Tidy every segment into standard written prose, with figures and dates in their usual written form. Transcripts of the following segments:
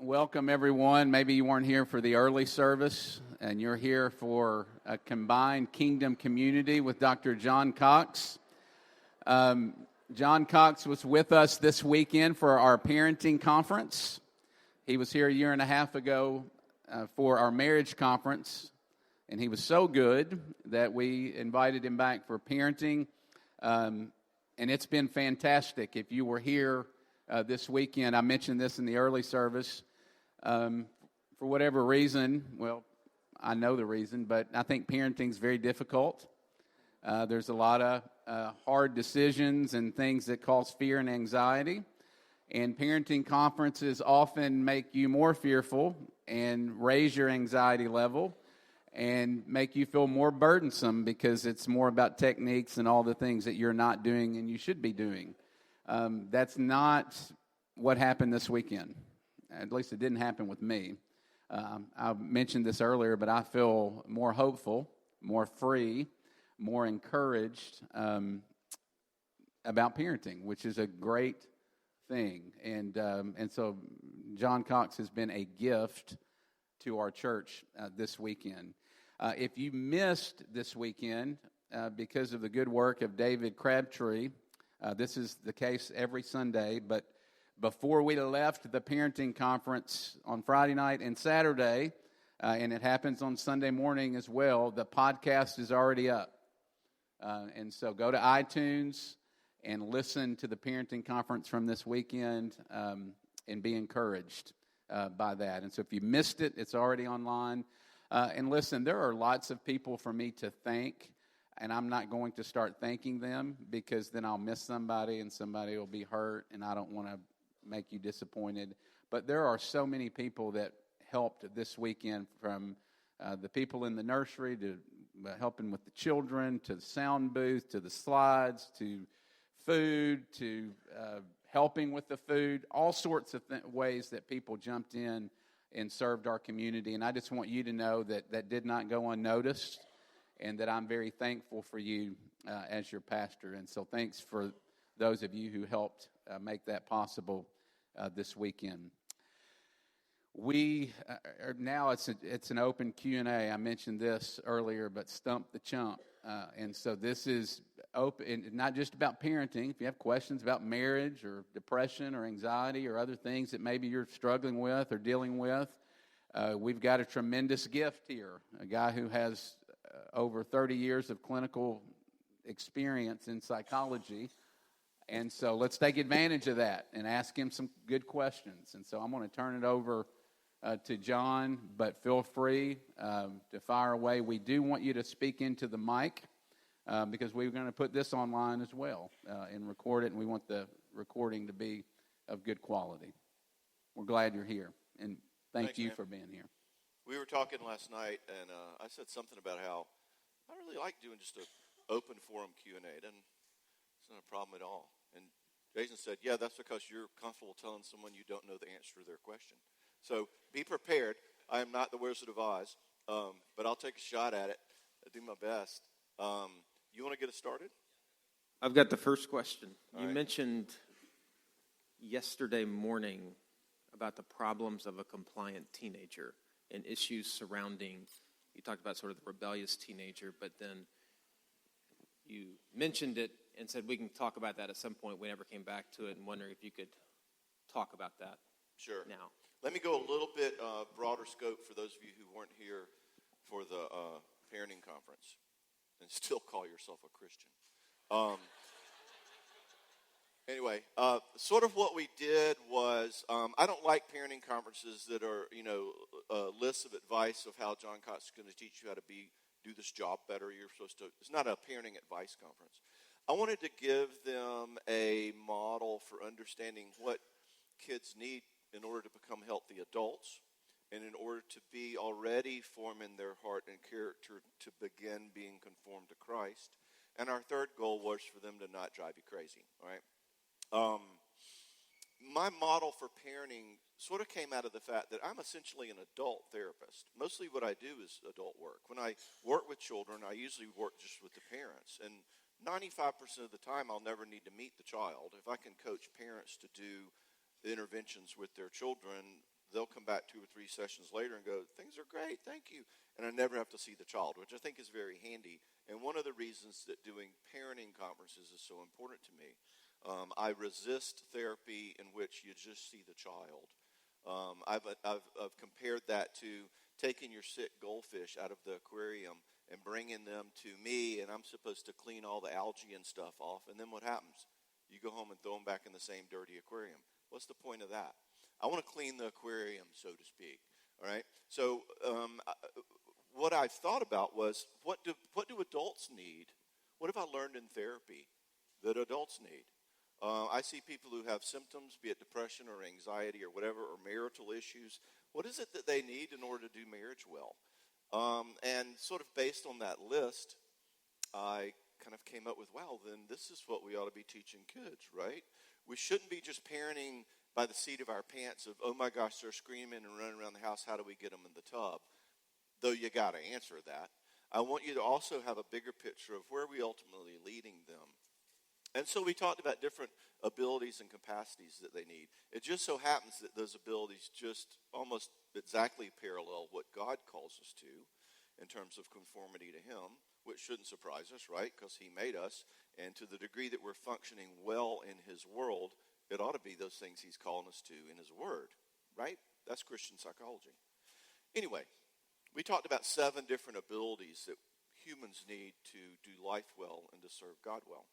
welcome everyone. Maybe you weren't here for the early service, and you're here for a combined kingdom community with Dr. John Cox. John Cox was with us this weekend for our parenting conference. He was here a year and a half ago for our marriage conference, and he was so good that we invited him back for parenting, and it's been fantastic. If you were here this weekend, I mentioned this in the early service, for whatever reason, well, I know the reason, but I think parenting is very difficult. There's a lot of hard decisions and things that cause fear and anxiety, and parenting conferences often make you more fearful and raise your anxiety level and make you feel more burdensome because it's more about techniques and all the things that you're not doing and you should be doing. That's not what happened this weekend. At least it didn't happen with me. I mentioned this earlier, but I feel more hopeful, more free, more encouraged about parenting, which is a great thing. And so John Cox has been a gift to our church this weekend. If you missed this weekend because of the good work of David Crabtree, this is the case every Sunday, but before we left the parenting conference on Friday night and Saturday, and it happens on Sunday morning as well, the podcast is already up. And so go to iTunes and listen to the parenting conference from this weekend and be encouraged by that. And so if you missed it, it's already online. And listen, there are lots of people for me to thank, and I'm not going to start thanking them because then I'll miss somebody and somebody will be hurt, and I don't want to make you disappointed. But there are so many people that helped this weekend, from the people in the nursery to helping with the children, to the sound booth, to the slides, to food, to helping with the food, all sorts of ways that people jumped in and served our community. And I just want you to know that that did not go unnoticed, and that I'm very thankful for you as your pastor. And so thanks for those of you who helped make that possible this weekend. We now it's an open Q&A. I mentioned this earlier, but Stump the Chump. And so this is open, not just about parenting. If you have questions about marriage or depression or anxiety or other things that maybe you're struggling with or dealing with, we've got a tremendous gift here, a guy who has over 30 years of clinical experience in psychology. And so let's take advantage of that and ask him some good questions. And so I'm going to turn it over to John, but feel free to fire away. We do want you to speak into the mic because we're going to put this online as well and record it, and we want the recording to be of good quality. We're glad you're here, and thanks you, man, for being here. We were talking last night, and I said something about how I really like doing just an open forum Q&A. It's not a problem at all. And Jason said, yeah, that's because you're comfortable telling someone you don't know the answer to their question. So be prepared. I am not the Wizard of Oz, but I'll take a shot at it. I'll do my best. You want to get us started? I've got the first question. All you right. mentioned yesterday morning about the problems of a compliant teenager and issues surrounding, you talked about sort of the rebellious teenager, but then you mentioned it and said we can talk about that at some point. We never came back to it, and wondering if you could talk about that. Sure. Now. Let me go a little bit broader scope for those of you who weren't here for the parenting conference and still call yourself a Christian. Anyway, sort of what we did was, I don't like parenting conferences that are, lists of advice of how John Cox is going to teach you how to do this job better. It's not a parenting advice conference. I wanted to give them a model for understanding what kids need in order to become healthy adults, and in order to be already forming their heart and character to begin being conformed to Christ. And our third goal was for them to not drive you crazy, all right? My model for parenting sort of came out of the fact that I'm essentially an adult therapist. Mostly what I do is adult work. When I work with children, I usually work just with the parents. And 95% of the time, I'll never need to meet the child. If I can coach parents to do the interventions with their children, they'll come back 2 or 3 sessions later and go, things are great, thank you. And I never have to see the child, which I think is very handy. And one of the reasons that doing parenting conferences is so important to me, I resist therapy in which you just see the child. I've compared that to taking your sick goldfish out of the aquarium and bringing them to me, and I'm supposed to clean all the algae and stuff off. And then what happens? You go home and throw them back in the same dirty aquarium. What's the point of that? I want to clean the aquarium, so to speak. All right. So what I've thought about was what do adults need? What have I learned in therapy that adults need? I see people who have symptoms, be it depression or anxiety or whatever, or marital issues. What is it that they need in order to do marriage well? And sort of based on that list, I kind of came up with, wow, then this is what we ought to be teaching kids, right? We shouldn't be just parenting by the seat of our pants of, oh my gosh, they're screaming and running around the house. How do we get them in the tub? Though you got to answer that. I want you to also have a bigger picture of where we ultimately leading them. And so we talked about different abilities and capacities that they need. It just so happens that those abilities just almost exactly parallel what God calls us to in terms of conformity to him, which shouldn't surprise us, right? Because he made us. And to the degree that we're functioning well in his world, it ought to be those things he's calling us to in his word, right? That's Christian psychology. Anyway, we talked about 7 different abilities that humans need to do life well and to serve God well.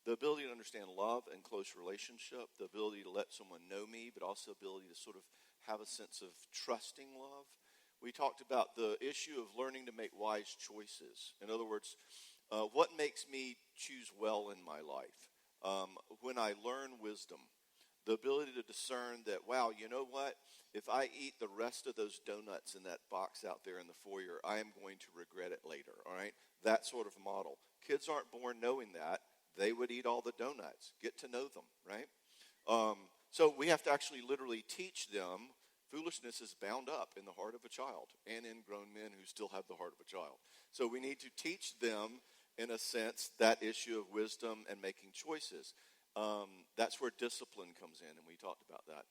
The ability to understand love and close relationship, the ability to let someone know me, but also the ability to sort of have a sense of trusting love. We talked about the issue of learning to make wise choices. In other words, what makes me choose well in my life? When I learn wisdom, the ability to discern that, wow, you know what? If I eat the rest of those donuts in that box out there in the foyer, I am going to regret it later, all right? That sort of model. Kids aren't born knowing that. They would eat all the donuts. Get to know them, right? So we have to actually literally teach them. Foolishness is bound up in the heart of a child and in grown men who still have the heart of a child. So we need to teach them, in a sense, that issue of wisdom and making choices. That's where discipline comes in, and we talked about that.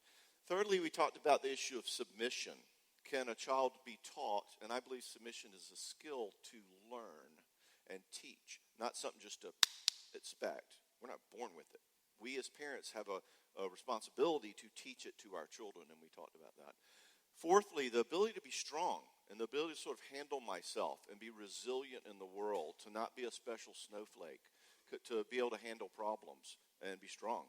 Thirdly, we talked about the issue of submission. Can a child be taught? And I believe submission is a skill to learn and teach, not something just to expect. We're not born with it. We as parents have a responsibility to teach it to our children, and we talked about that. Fourthly, the ability to be strong and the ability to sort of handle myself and be resilient in the world, to not be a special snowflake, to be able to handle problems and be strong.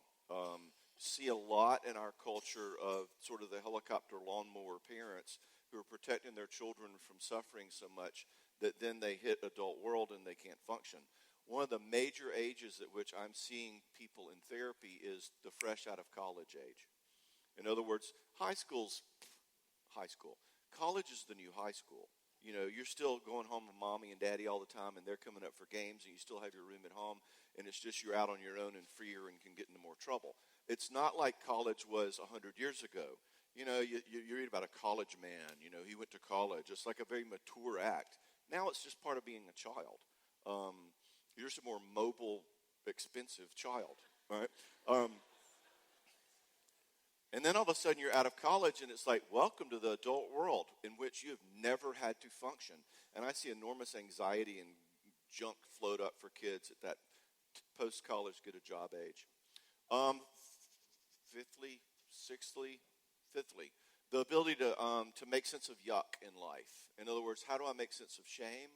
See a lot in our culture of sort of the helicopter lawnmower parents who are protecting their children from suffering so much that then they hit adult world and they can't function. One of the major ages at which I'm seeing people in therapy is the fresh out of college age. In other words, high school's high school. College is the new high school. You know, you're still going home with mommy and daddy all the time, and they're coming up for games, and you still have your room at home, and it's just you're out on your own and freer and can get into more trouble. It's not like college was 100 years ago. You know, you read about a college man. You know, he went to college. It's like a very mature act. Now it's just part of being a child. You're just a more mobile, expensive child, right? And then all of a sudden you're out of college, and it's like, welcome to the adult world in which you have never had to function. And I see enormous anxiety and junk float up for kids at that post-college, get-a-job age. Fifthly, the ability to make sense of yuck in life. In other words, how do I make sense of shame,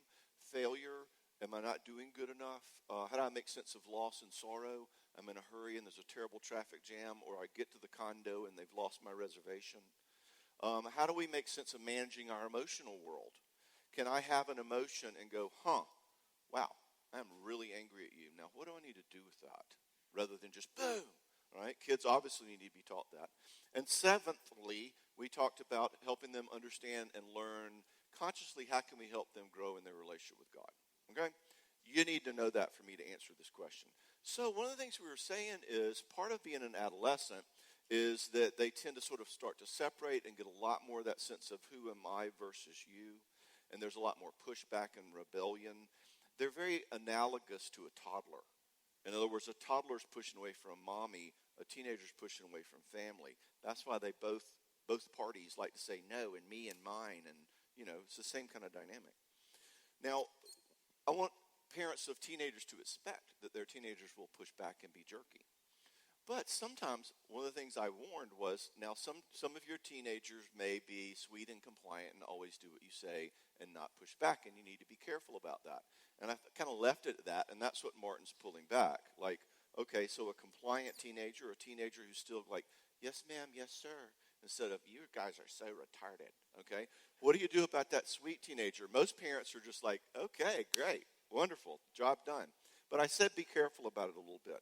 failure? Am I not doing good enough? How do I make sense of loss and sorrow? I'm in a hurry and there's a terrible traffic jam, or I get to the condo and they've lost my reservation. How do we make sense of managing our emotional world? Can I have an emotion and go, wow, I'm really angry at you. Now, what do I need to do with that? Rather than just boom, right? Kids obviously need to be taught that. And seventhly, we talked about helping them understand and learn consciously how can we help them grow in their relationship with God. Okay? You need to know that for me to answer this question. So one of the things we were saying is part of being an adolescent is that they tend to sort of start to separate and get a lot more of that sense of who am I versus you. And there's a lot more pushback and rebellion. They're very analogous to a toddler. In other words, a toddler's pushing away from mommy, a teenager's pushing away from family. That's why they both both parties like to say no and me and mine, and, it's the same kind of dynamic. Now, I want parents of teenagers to expect that their teenagers will push back and be jerky. But sometimes one of the things I warned was, now some of your teenagers may be sweet and compliant and always do what you say and not push back, and you need to be careful about that. And I kind of left it at that, and that's what Martin's pulling back. Like, okay, so a compliant teenager, a teenager who's still like, yes, ma'am, yes, sir, instead of, you guys are so retarded, okay? What do you do about that sweet teenager? Most parents are just like, okay, great, wonderful, job done. But I said be careful about it a little bit.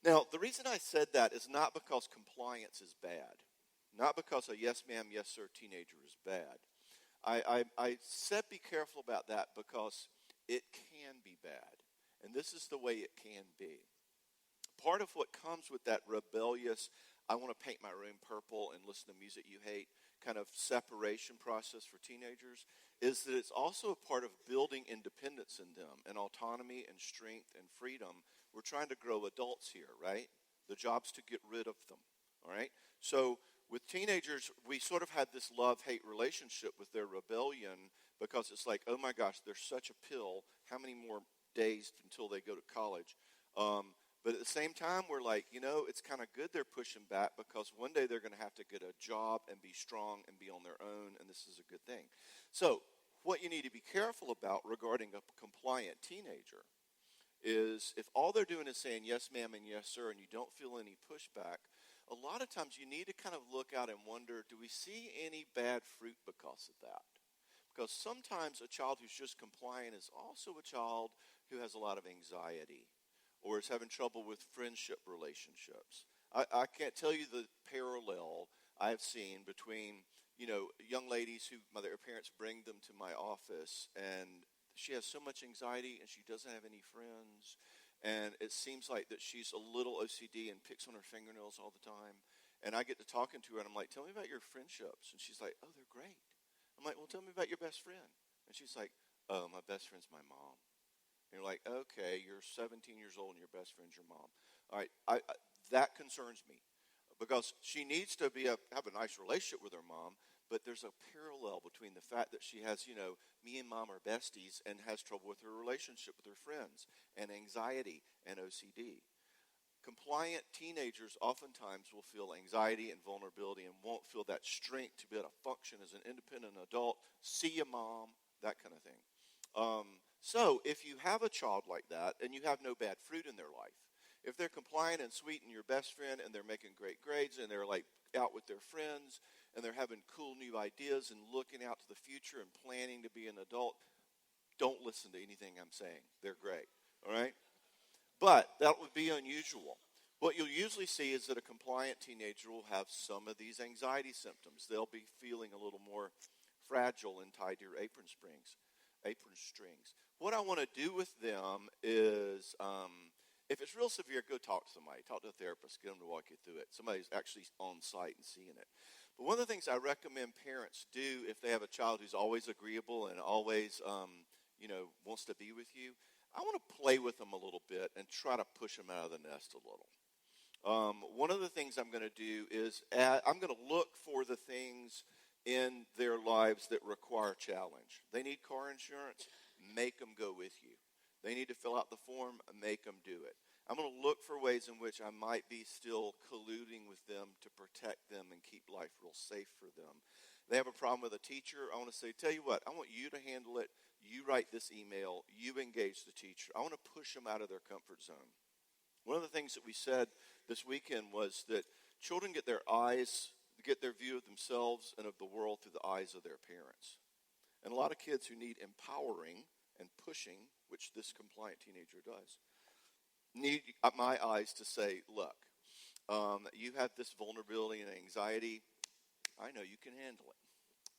Now, the reason I said that is not because compliance is bad, not because a yes, ma'am, yes, sir teenager is bad. I said be careful about that because it can be bad, and this is the way it can be. Part of what comes with that rebellious, I want to paint my room purple and listen to music you hate, kind of separation process for teenagers, is that it's also a part of building independence in them, and autonomy and strength and freedom. We're trying to grow adults here, right? The job's to get rid of them, all right? So with teenagers, we sort of had this love-hate relationship with their rebellion because it's like, oh my gosh, they're such a pill. How many more days until they go to college? But at the same time, we're like, it's kind of good they're pushing back because one day they're going to have to get a job and be strong and be on their own, and this is a good thing. So what you need to be careful about regarding a compliant teenager is if all they're doing is saying yes, ma'am, and yes, sir, and you don't feel any pushback, a lot of times you need to kind of look out and wonder, do we see any bad fruit because of that? Because sometimes a child who's just compliant is also a child who has a lot of anxiety or is having trouble with friendship relationships. I can't tell you the parallel I've seen between, young ladies who their parents bring them to my office, and she has so much anxiety and she doesn't have any friends, and it seems like that she's a little OCD and picks on her fingernails all the time. And I get to talking to her, and I'm like, tell me about your friendships. And she's like, oh, they're great. I'm like, well, tell me about your best friend. And she's like, oh, my best friend's my mom. And you're like, okay, you're 17 years old and your best friend's your mom. All right, that concerns me because she needs to have a nice relationship with her mom, but there's a parallel between the fact that she has, me and mom are besties and has trouble with her relationship with her friends and anxiety and OCD. Compliant teenagers oftentimes will feel anxiety and vulnerability and won't feel that strength to be able to function as an independent adult, see a mom, that kind of thing. So if you have a child like that and you have no bad fruit in their life, if they're compliant and sweet and your best friend and they're making great grades and they're like out with their friends and they're having cool new ideas and looking out to the future and planning to be an adult, don't listen to anything I'm saying. They're great, all right? But that would be unusual. What you'll usually see is that a compliant teenager will have some of these anxiety symptoms. They'll be feeling a little more fragile and tied to your apron strings. What I want to do with them is, if it's real severe, go talk to somebody. Talk to a therapist. Get them to walk you through it. Somebody's actually on site and seeing it. But one of the things I recommend parents do if they have a child who's always agreeable and always, wants to be with you, I want to play with them a little bit and try to push them out of the nest a little. One of the things I'm going to do is I'm going to look for the things in their lives that require challenge. They need car insurance, make them go with you. They need to fill out the form, make them do it. I'm going to look for ways in which I might be still colluding with them to protect them and keep life real safe for them. They have a problem with a teacher. I want to say, tell you what, I want you to handle it. You write this email. You engage the teacher. I want to push them out of their comfort zone. One of the things that we said this weekend was that children get their view of themselves and of the world through the eyes of their parents. And a lot of kids who need empowering and pushing, which this compliant teenager does, need my eyes to say, look, you have this vulnerability and anxiety. I know you can handle it.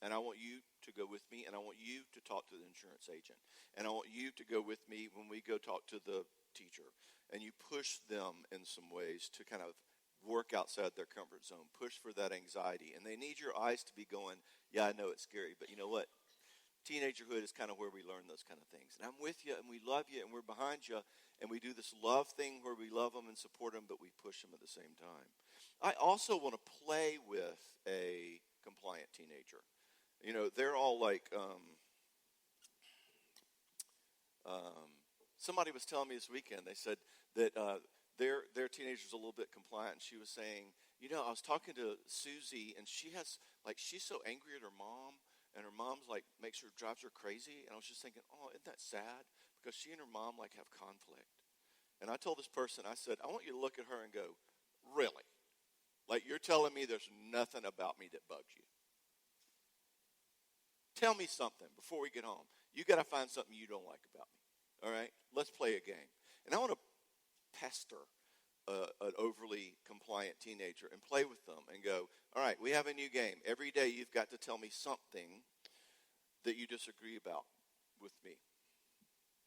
And I want you to go with me, and I want you to talk to the insurance agent. And I want you to go with me when we go talk to the teacher. And you push them in some ways to kind of work outside their comfort zone, push for that anxiety. And they need your eyes to be going, yeah, I know it's scary, but you know what? Teenagerhood is kind of where we learn those kind of things. And I'm with you, and we love you, and we're behind you, and we do this love thing where we love them and support them, but we push them at the same time. I also want to play with a compliant teenager. You know, they're all like, somebody was telling me this weekend, they said that their teenager's a little bit compliant, and she was saying, you know, I was talking to Susie, and she's so angry at her mom, and her mom's like drives her crazy, and I was just thinking, oh, isn't that sad? Because she and her mom like have conflict. And I told this person, I said, I want you to look at her and go, really? Like, you're telling me there's nothing about me that bugs you? Tell me something before we get home. You got to find something you don't like about me. All right? Let's play a game. And I want to pester an overly compliant teenager and play with them and go, all right, we have a new game. Every day you've got to tell me something that you disagree about with me.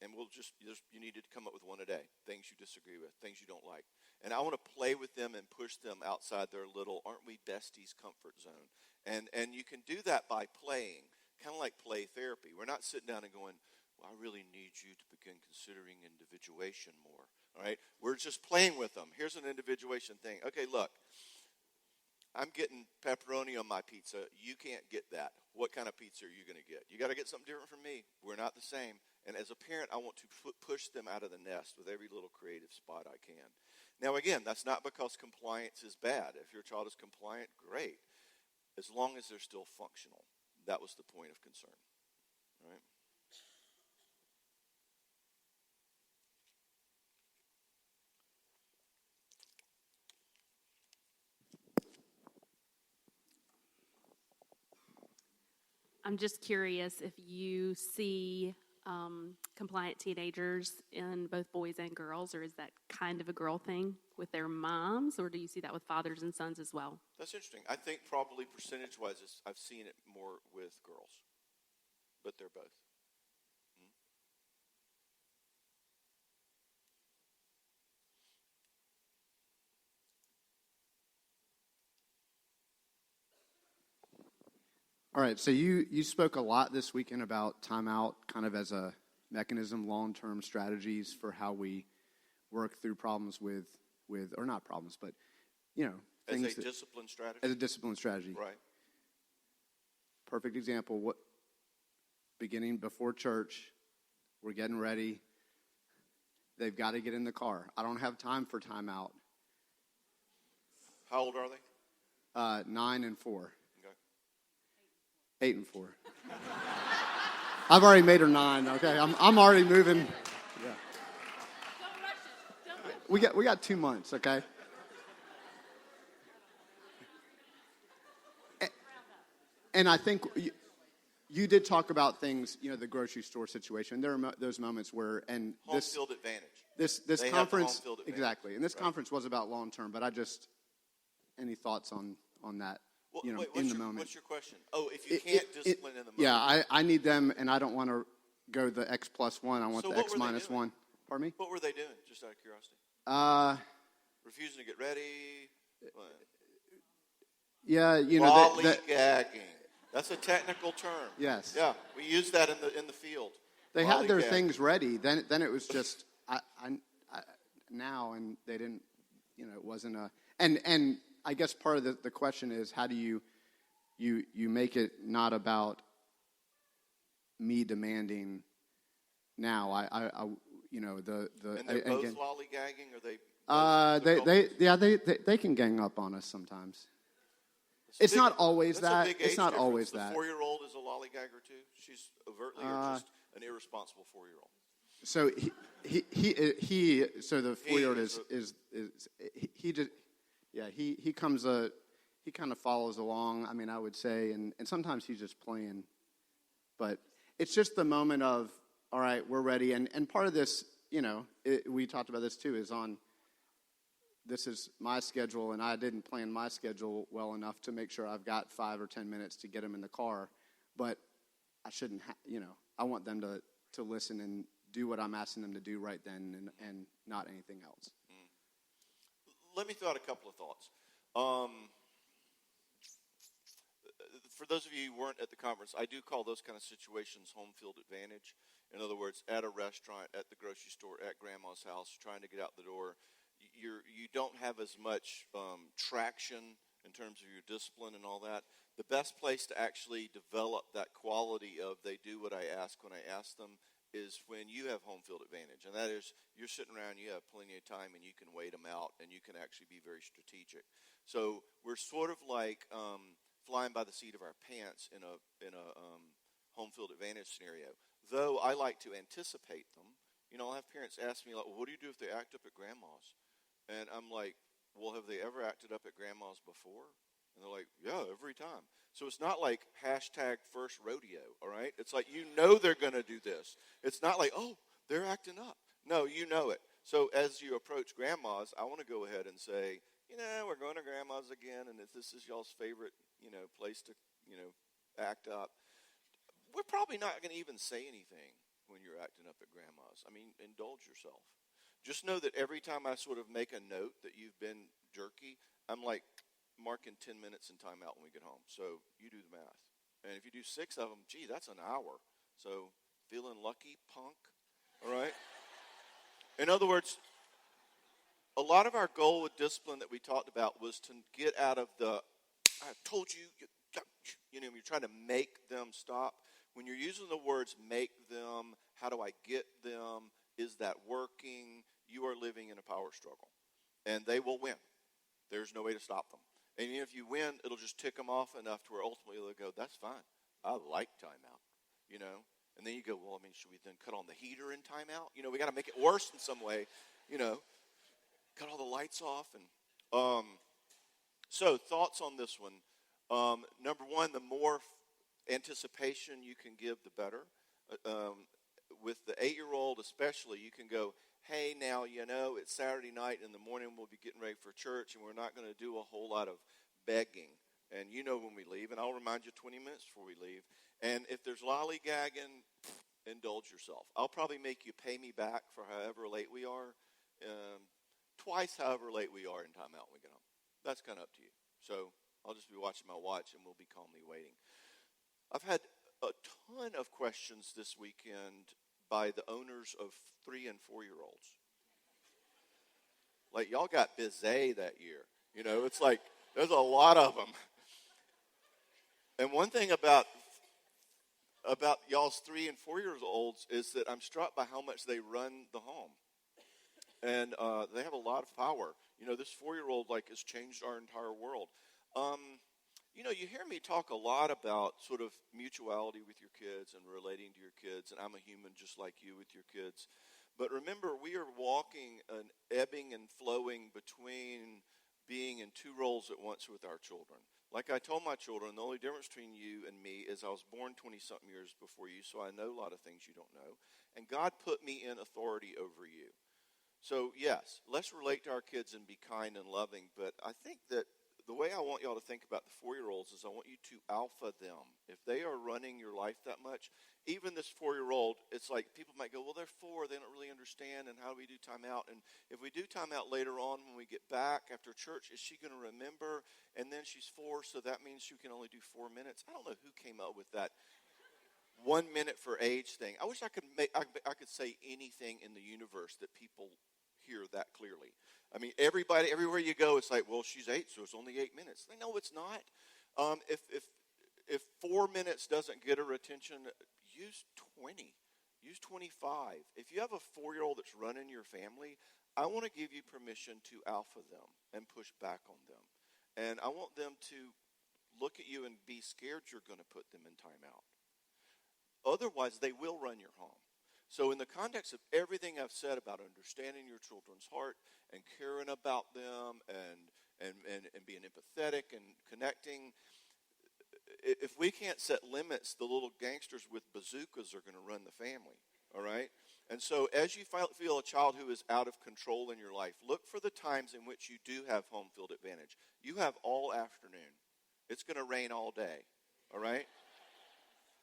And you need to come up with one a day. Things you disagree with, things you don't like. And I want to play with them and push them outside their little, aren't we besties, comfort zone. And you can do that by playing, kind of like play therapy. We're not sitting down and going, well, I really need you to begin considering individuation more. All right? We're just playing with them. Here's an individuation thing. Okay, look. I'm getting pepperoni on my pizza. You can't get that. What kind of pizza are you going to get? You got to get something different from me. We're not the same. And as a parent, I want to push them out of the nest with every little creative spot I can. Now, again, that's not because compliance is bad. If your child is compliant, great. As long as they're still functional. That was the point of concern. All right? I'm just curious if you see compliant teenagers in both boys and girls, or is that kind of a girl thing with their moms, or do you see that with fathers and sons as well? That's interesting. I think probably percentage-wise, I've seen it more with girls, but they're both. All right, so you spoke a lot this weekend about timeout kind of as a mechanism, long-term strategies for how we work through problems with or not problems, but, you know. Things As a discipline strategy? As a discipline strategy. Right. Perfect example, beginning before church, we're getting ready. They've got to get in the car. I don't have time for timeout. How old are they? 9 and 4. 8 and 4. I've already made her 9. Okay, I'm already moving. Yeah. Don't rush it. We got 2 months. Okay. And I think you did talk about things. You know, the grocery store situation. There are those moments where home field advantage. This they conference have the exactly, and this right. conference was about long term. But any thoughts on that? Well, you know, wait, in the moment. What's your question? Oh, if you can't discipline in the moment. Yeah, I need them, and I don't want to go the X plus 1. I want So the what X were they minus doing? 1. Pardon me? What were they doing, just out of curiosity? Refusing to get ready? What? Yeah, you know. Lollygagging. That's a technical term. Yes. Yeah, we use that in the field. They had their things ready. Then it was just now, and they didn't. You know, it wasn't a. And I guess part of the question is, how do you make it not about me demanding now? I you know the and they're both again, lollygagging, or they can gang up on us sometimes. It's not always that. It's not always that. The 4-year-old is a lollygagger too. She's overtly or just an irresponsible 4-year-old. So he so the 4-year-old he comes he kind of follows along. I mean, I would say, and sometimes he's just playing, but it's just the moment of, all right, we're ready, and part of this, you know, we talked about this too, is on. This is my schedule, and I didn't plan my schedule well enough to make sure I've got 5 or 10 minutes to get them in the car. But I shouldn't, I want them to listen and do what I'm asking them to do right then, and not anything else. Let me throw out a couple of thoughts. For those of you who weren't at the conference, I do call those kind of situations home field advantage. In other words, at a restaurant, at the grocery store, at grandma's house, trying to get out the door. You don't have as much traction in terms of your discipline and all that. the best place to actually develop that quality of they do what I ask when I ask them is when you have home field advantage. And that is, you're sitting around, you have plenty of time, and you can wait them out, and you can actually be very strategic. So we're sort of like flying by the seat of our pants in a home field advantage scenario. Though I like to anticipate them. I'll have parents ask me, like, well, what do you do if they act up at grandma's? And I'm like, well, have they ever acted up at grandma's before? And they're like, yeah, every time. So it's not like hashtag first rodeo, all right? It's like, they're going to do this. It's not like, oh, they're acting up. No, you know it. So as you approach grandma's, I want to go ahead and say, we're going to grandma's again, and if this is y'all's favorite, place to, act up, we're probably not going to even say anything when you're acting up at grandma's. I mean, indulge yourself. Just know that every time I sort of make a note that you've been jerky, I'm like marking 10 minutes in timeout when we get home. So you do the math. And if you do 6 of them, gee, that's an hour. So feeling lucky, punk? All right? In other words, a lot of our goal with discipline that we talked about was to get out of the, I told you, you're trying to make them stop. When you're using the words make them, how do I get them, is that working, you are living in a power struggle. And they will win. There's no way to stop them. And even if you win, it'll just tick them off enough to where ultimately they'll go, that's fine. I like timeout, And then you go, well, should we then cut on the heater in timeout? We got to make it worse in some way, cut all the lights off. And so thoughts on this one. Number one, the more anticipation you can give, the better. With the 8-year-old especially, you can go, hey, now, it's Saturday night. In the morning, we'll be getting ready for church, and we're not going to do a whole lot of begging. And when we leave, and I'll remind you 20 minutes before we leave. And if there's lollygagging, indulge yourself. I'll probably make you pay me back for however late we are, twice however late we are in timeout when we get home. That's kind of up to you. So I'll just be watching my watch, and we'll be calmly waiting. I've had a ton of questions this weekend by the owners of 3 and 4-year-olds. Like, y'all got busy that year. It's like there's a lot of them. And one thing about y'all's 3 and 4-year-olds is that I'm struck by how much they run the home. And they have a lot of power. This 4-year-old, has changed our entire world. You hear me talk a lot about sort of mutuality with your kids and relating to your kids, and I'm a human just like you with your kids. But remember, we are walking an ebbing and flowing between being in 2 roles at once with our children. Like I told my children, the only difference between you and me is I was born 20-something years before you, so I know a lot of things you don't know. And God put me in authority over you. So, yes, let's relate to our kids and be kind and loving, but I think that the way I want y'all to think about the 4-year-olds is I want you to alpha them. If they are running your life that much, even this 4-year-old, it's like people might go, well, they're 4, they don't really understand, and how do we do timeout? And if we do timeout later on when we get back after church, is she going to remember? And then she's 4, so that means she can only do 4 minutes. I don't know who came up with that 1 minute for age thing. I wish I could say anything in the universe that people hear that clearly. Everybody, everywhere you go, it's like, well, she's 8, so it's only 8 minutes. No, it's not. If 4 minutes doesn't get her attention, use 20. Use 25. If you have a 4-year-old that's running your family, I want to give you permission to alpha them and push back on them. And I want them to look at you and be scared you're going to put them in timeout. Otherwise, they will run your home. So in the context of everything I've said about understanding your children's heart and caring about them and being empathetic and connecting, if we can't set limits, the little gangsters with bazookas are going to run the family, all right? And so as you feel a child who is out of control in your life, look for the times in which you do have home field advantage. You have all afternoon. It's going to rain all day, all right?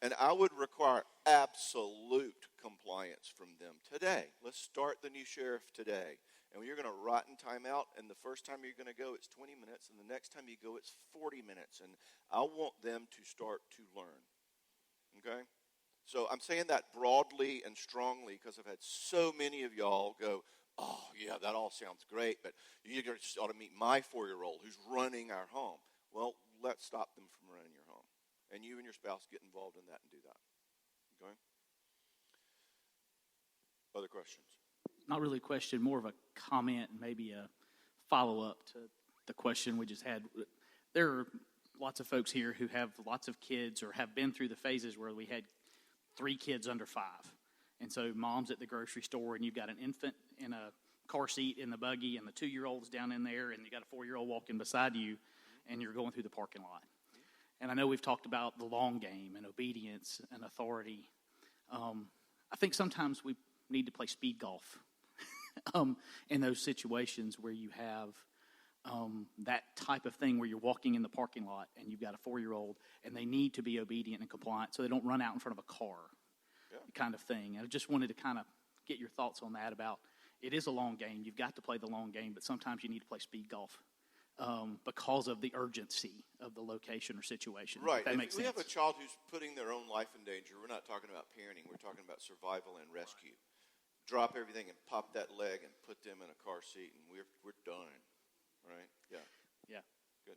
And I would require absolute compliance from them today. Let's start the new sheriff today. And you're going to rot in timeout, and the first time you're going to go, it's 20 minutes, and the next time you go, it's 40 minutes. And I want them to start to learn. Okay? So I'm saying that broadly and strongly because I've had so many of y'all go, oh, yeah, that all sounds great, but you just ought to meet my 4-year-old who's running our home. Well, let's stop them from running your home. And you and your spouse get involved in that and do that. Okay? Other questions? Not really a question, more of a comment, maybe a follow-up to the question we just had. There are lots of folks here who have lots of kids or have been through the phases where we had 3 kids under 5. And so mom's at the grocery store, and you've got an infant in a car seat in the buggy, and the 2-year-old's down in there, and you got a 4-year-old walking beside you, and you're going through the parking lot. And I know we've talked about the long game and obedience and authority. I think sometimes we need to play speed golf in those situations where you have that type of thing where you're walking in the parking lot and you've got a 4-year-old and they need to be obedient and compliant so they don't run out in front of a car, kind of thing. I just wanted to kind of get your thoughts on that about it is a long game. You've got to play the long game, but sometimes you need to play speed golf because of the urgency of the location or situation. Right. That If makes we sense. have a child who's putting their own life in danger, we're not talking about parenting. We're talking about survival and rescue. Drop everything and pop that leg and put them in a car seat, and we're done. Right? Yeah. Yeah. Good.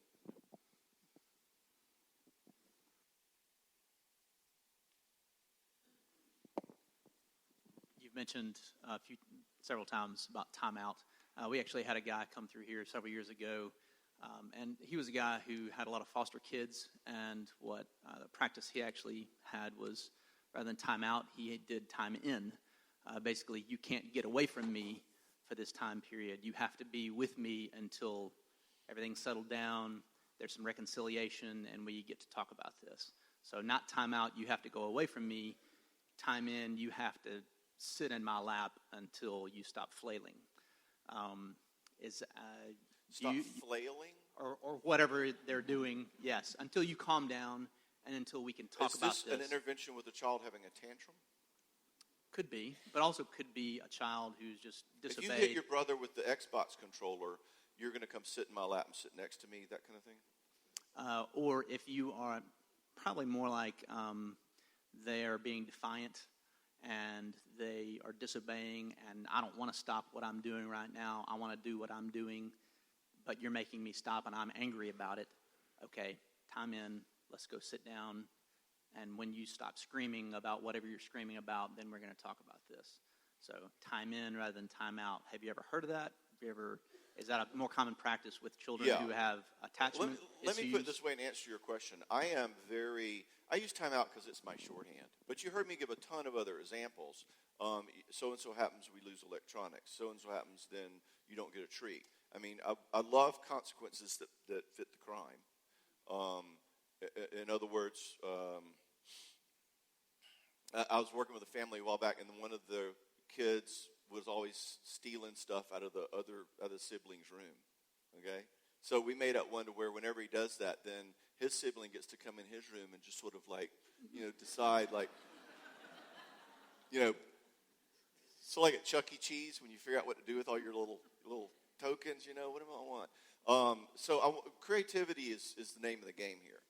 You've mentioned several times about timeout. We actually had a guy come through here several years ago, and he was a guy who had a lot of foster kids, and what the practice he actually had was rather than timeout, he did time in. Basically, you can't get away from me for this time period. You have to be with me until everything's settled down, there's some reconciliation, and we get to talk about this. So not time out, you have to go away from me. Time in, you have to sit in my lap until you stop flailing. Stop flailing? Or whatever they're doing, yes, until you calm down and until we can talk about this. Is this an intervention with a child having a tantrum? Could be, but also could be a child who's just disobeyed. If you hit your brother with the Xbox controller, you're going to come sit in my lap and sit next to me, that kind of thing? Or if you are probably more like they are being defiant and they are disobeying and I don't want to stop what I'm doing right now. I want to do what I'm doing, but you're making me stop and I'm angry about it. Okay, time in. Let's go sit down. And when you stop screaming about whatever you're screaming about, then we're going to talk about this. So time in rather than time out. Have you ever heard of that? Is that a more common practice with children who have attachment Let me issues? put it this way and answer your question. I use time out because it's my shorthand. But you heard me give a ton of other examples. So-and-so happens, we lose electronics. So-and-so happens, then you don't get a treat. I mean, I love consequences that fit the crime. In other words, I was working with a family a while back, and one of the kids was always stealing stuff out of the other sibling's room. Okay? So we made up one to where whenever he does that, then his sibling gets to come in his room and just sort of like, decide like, so like at Chuck E. Cheese when you figure out what to do with all your little tokens, what do I want? Creativity is the name of the game here.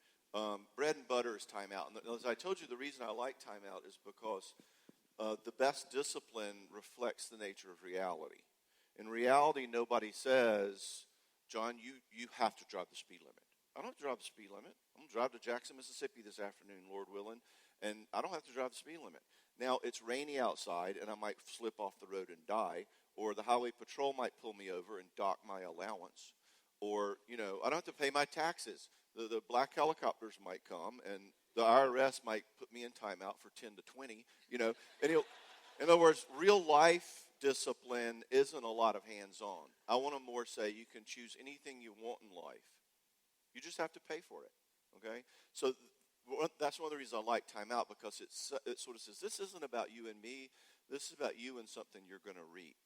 Bread and butter is timeout. And as I told you, the reason I like timeout is because the best discipline reflects the nature of reality. In reality, nobody says, John, you have to drive the speed limit. I don't have to drive the speed limit. I'm going to drive to Jackson, Mississippi this afternoon, Lord willing, and I don't have to drive the speed limit. Now, it's rainy outside, and I might slip off the road and die, or the highway patrol might pull me over and dock my allowance, or, I don't have to pay my taxes. The black helicopters might come, and the IRS might put me in timeout for 10 to 20, And in other words, real life discipline isn't a lot of hands-on. I want to more say you can choose anything you want in life. You just have to pay for it, okay? So that's one of the reasons I like timeout, because it sort of says, this isn't about you and me. This is about you and something you're going to reap.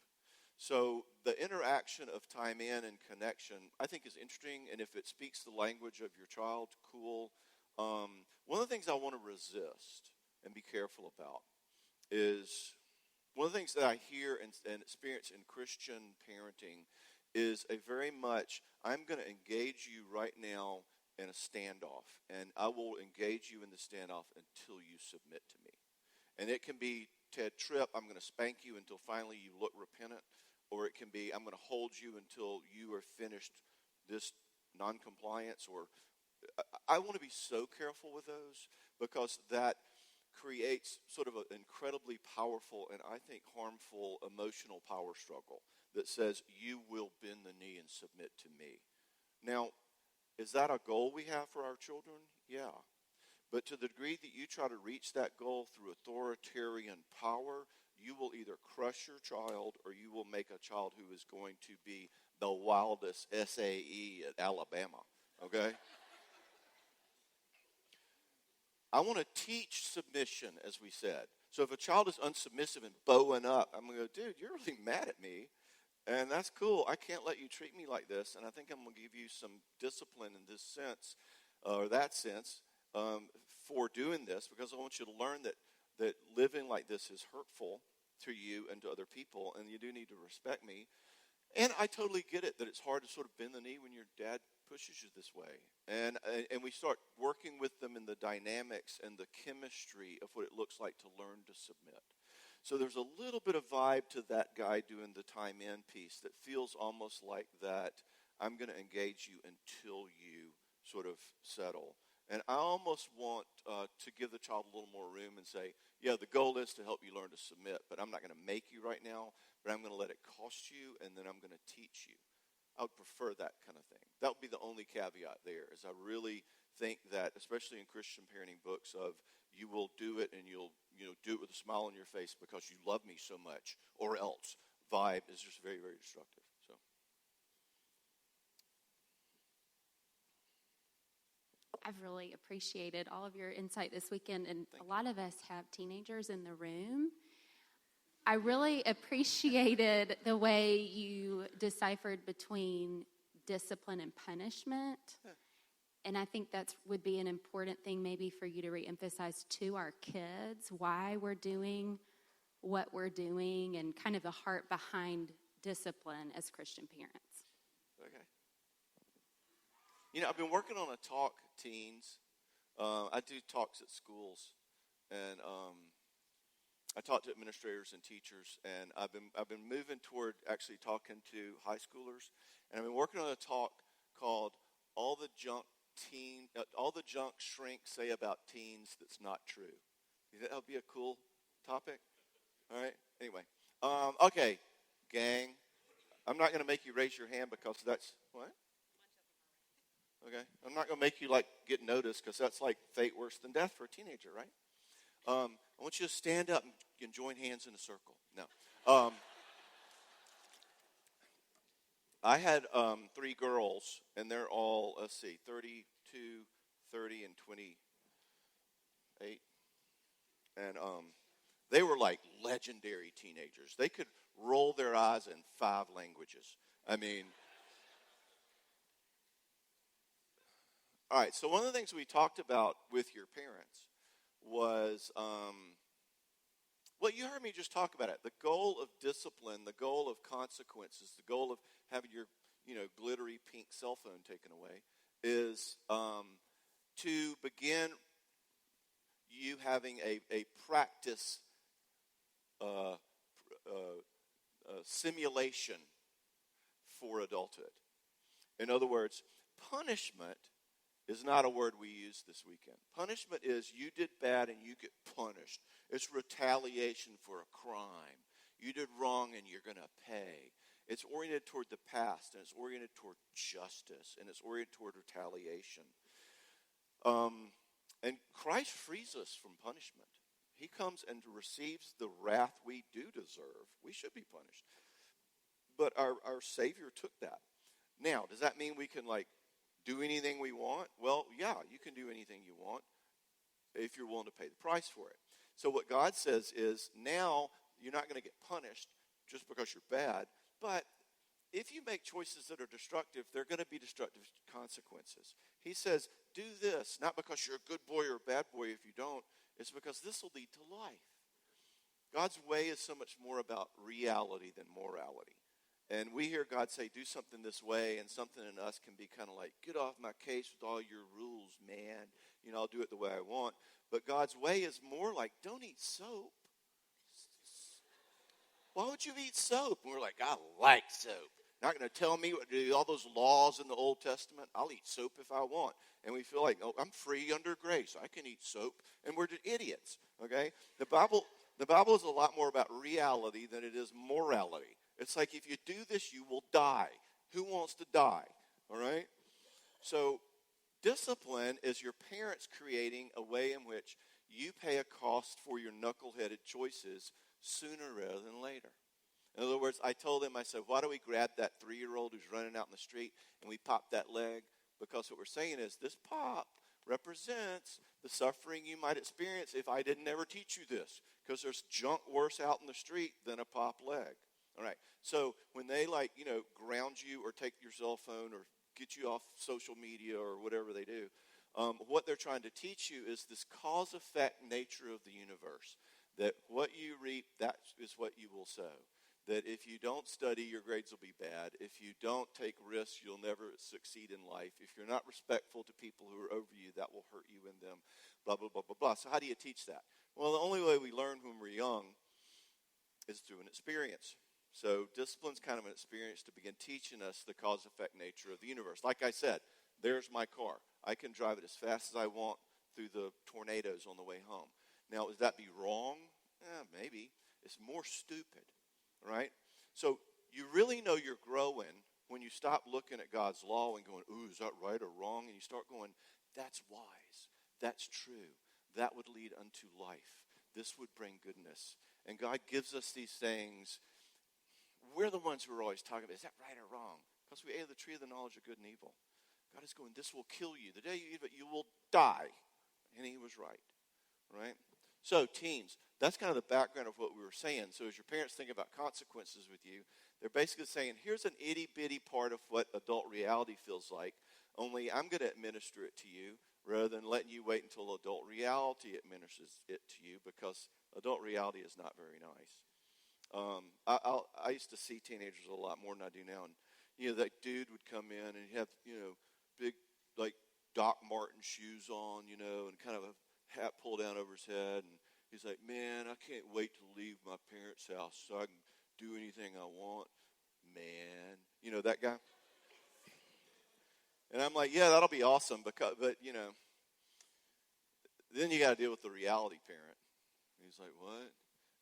So the interaction of time in and connection, I think, is interesting, and if it speaks the language of your child, cool. One of the things I want to resist and be careful about is one of the things that I hear and experience in Christian parenting is a very much, I'm going to engage you right now in a standoff, and I will engage you in the standoff until you submit to me. And it can be, Ted Tripp, I'm going to spank you until finally you look repentant. Or it can be, I'm going to hold you until you are finished this noncompliance, or I want to be so careful with those because that creates sort of an incredibly powerful and I think harmful emotional power struggle that says you will bend the knee and submit to me. Now, is that a goal we have for our children? Yeah. But to the degree that you try to reach that goal through authoritarian power, you will either crush your child or you will make a child who is going to be the wildest SAE at Alabama. Okay? I want to teach submission, as we said. So if a child is unsubmissive and bowing up, I'm going to go, dude, you're really mad at me. And that's cool. I can't let you treat me like this. And I think I'm going to give you some discipline in this sense, or that sense, for doing this, because I want you to learn that living like this is hurtful to you and to other people, and you do need to respect me. And I totally get it that it's hard to sort of bend the knee when your dad pushes you this way. And we start working with them in the dynamics and the chemistry of what it looks like to learn to submit. So there's a little bit of vibe to that guy doing the time in piece that feels almost like that I'm going to engage you until you sort of settle. And I almost want to give the child a little more room and say, yeah, the goal is to help you learn to submit, but I'm not going to make you right now, but I'm going to let it cost you, and then I'm going to teach you. I would prefer that kind of thing. That would be the only caveat there, is I really think that, especially in Christian parenting books, of you will do it and you'll do it with a smile on your face because you love me so much, or else vibe is just very, very destructive. So. I've really appreciated all of your insight this weekend, and a lot of us have teenagers in the room. I really appreciated the way you deciphered between discipline and punishment. Yeah. And I think that would be an important thing maybe for you to reemphasize to our kids, why we're doing what we're doing and kind of the heart behind discipline as Christian parents. Okay. I've been working on a talk, teens. I do talks at schools, and I talk to administrators and teachers, and I've been moving toward actually talking to high schoolers, and I've been working on a talk called All the Junk Shrinks Say About Teens That's Not True. You think that would be a cool topic? All right. Anyway, okay, gang. I'm not going to make you raise your hand because that's what. Okay, I'm not going to make you get noticed because that's like fate worse than death for a teenager, right? I want you to stand up and join hands in a circle. No. I had 3 girls, and they're all, 32, 30, and 28. And they were like legendary teenagers. They could roll their eyes in 5 languages. I mean, all right, so one of the things we talked about with your parents was, well, you heard me just talk about it. The goal of discipline, the goal of consequences, the goal of having your, glittery pink cell phone taken away is to begin you having a practice simulation for adulthood. In other words, punishment is not a word we use this weekend. Punishment is you did bad and you get punished. It's retaliation for a crime. You did wrong and you're going to pay. It's oriented toward the past, and it's oriented toward justice, and it's oriented toward retaliation. And Christ frees us from punishment. He comes and receives the wrath we do deserve. We should be punished. But our Savior took that. Now, does that mean we can, do anything we want? Well, yeah, you can do anything you want if you're willing to pay the price for it. So what God says is, now you're not going to get punished just because you're bad, but if you make choices that are destructive, they're going to be destructive consequences. He says, do this, not because you're a good boy or a bad boy if you don't. It's because this will lead to life. God's way is so much more about reality than morality. And we hear God say, do something this way, and something in us can be kind of like, get off my case with all your rules, man. I'll do it the way I want. But God's way is more like, don't eat soap. Why would you eat soap? And we're like, I like soap. Not going to tell me what to do. All those laws in the Old Testament. I'll eat soap if I want. And we feel like, oh, I'm free under grace. I can eat soap. And we're idiots, okay? The Bible is a lot more about reality than it is morality. It's like if you do this, you will die. Who wants to die, all right? So discipline is your parents creating a way in which you pay a cost for your knuckleheaded choices sooner rather than later. In other words, I told them, I said, why don't we grab that 3-year-old who's running out in the street and we pop that leg? Because what we're saying is this pop represents the suffering you might experience if I didn't ever teach you this. Because there's junk worse out in the street than a pop leg. All right. So when they ground you or take your cell phone or get you off social media or whatever they do, what they're trying to teach you is this cause-effect nature of the universe. That what you reap, that is what you will sow. That if you don't study, your grades will be bad. If you don't take risks, you'll never succeed in life. If you're not respectful to people who are over you, that will hurt you in them, blah, blah, blah, blah, blah. So how do you teach that? Well, the only way we learn when we're young is through an experience. So discipline's kind of an experience to begin teaching us the cause-effect nature of the universe. Like I said, there's my car. I can drive it as fast as I want through the tornadoes on the way home. Now, would that be wrong? Maybe. It's more stupid, right? So you really know you're growing when you stop looking at God's law and going, ooh, is that right or wrong? And you start going, that's wise. That's true. That would lead unto life. This would bring goodness. And God gives us these things. We're the ones who are always talking about, is that right or wrong? Because we ate of the tree of the knowledge of good and evil. God is going, this will kill you. The day you eat of it, you will die. And he was right, right? So teens, that's kind of the background of what we were saying. So as your parents think about consequences with you, they're basically saying, here's an itty-bitty part of what adult reality feels like, only I'm going to administer it to you rather than letting you wait until adult reality administers it to you, because adult reality is not very nice. I used to see teenagers a lot more than I do now, and that dude would come in and he'd have big like Doc Martin shoes on, and kind of a hat pulled down over his head, and he's like, man, I can't wait to leave my parents' house so I can do anything I want, man. That guy. And I'm like, yeah, that'll be awesome, but then you got to deal with the reality parent. And he's like, what?